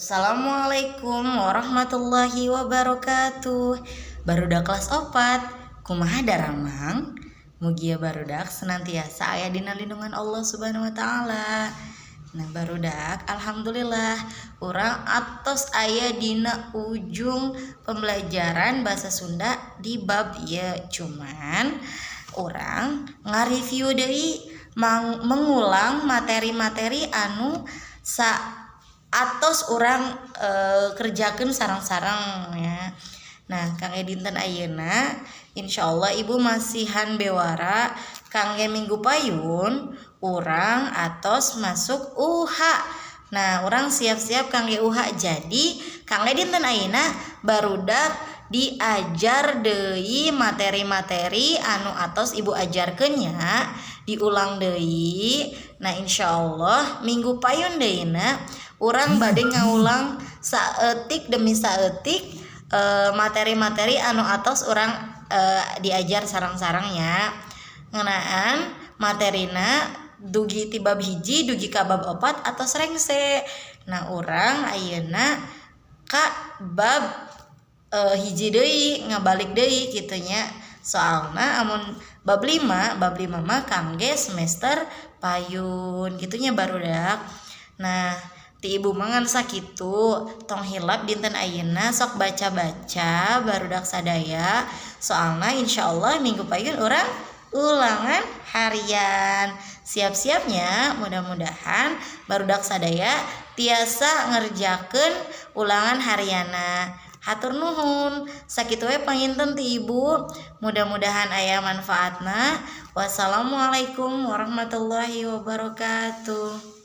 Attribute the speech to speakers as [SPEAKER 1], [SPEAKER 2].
[SPEAKER 1] Assalamualaikum warahmatullahi wabarakatuh. Barudak kelas 4 kumaha daramang. Mugia barudak senantiasa aya dina lindungan Allah Subhanahu wa taala. Nah barudak alhamdulillah urang atos aya dina ujung pembelajaran bahasa Sunda di bab ieu, cuman urang ngareview deui mengulang materi-materi anu atos orang kerjakan sarang-sarang ya. Nah kangge dinten ayeuna insyaallah ibu masihan bewara kangge minggu payun urang atos masuk UH. Nah orang siap-siap kangge UH, jadi kangge dinten ayeuna barudak diajar deui materi-materi anu atos ibu ajarkeun nya, diulang deui. Nah insyaallah minggu payun deuna urang bade ngaulang saeutik demi saeutik materi-materi anu atos urang diajar sarang-sarangnya ngeunaan materina dugi ti bab hiji dugi ka bab 4 atos rengse. Nah urang ayeuna ka bab hiji deui ngabalik deui kitu nya, soalna amun bab 5 mah kangge semester payun gitunya barudak. Nah ti ibu mangan sakitu tong hilap dinten ayeuna sok baca-baca barudak sadaya, soalna insyaallah minggu payun urang ulangan harian. Siap-siapnya mudah-mudahan barudak sadaya tiasa ngerjakeun ulangan hariana. Hatur nuhun, sakitu we panginten ti ibu, mudah-mudahan aya manfaatna. Wassalamualaikum warahmatullahi wabarakatuh.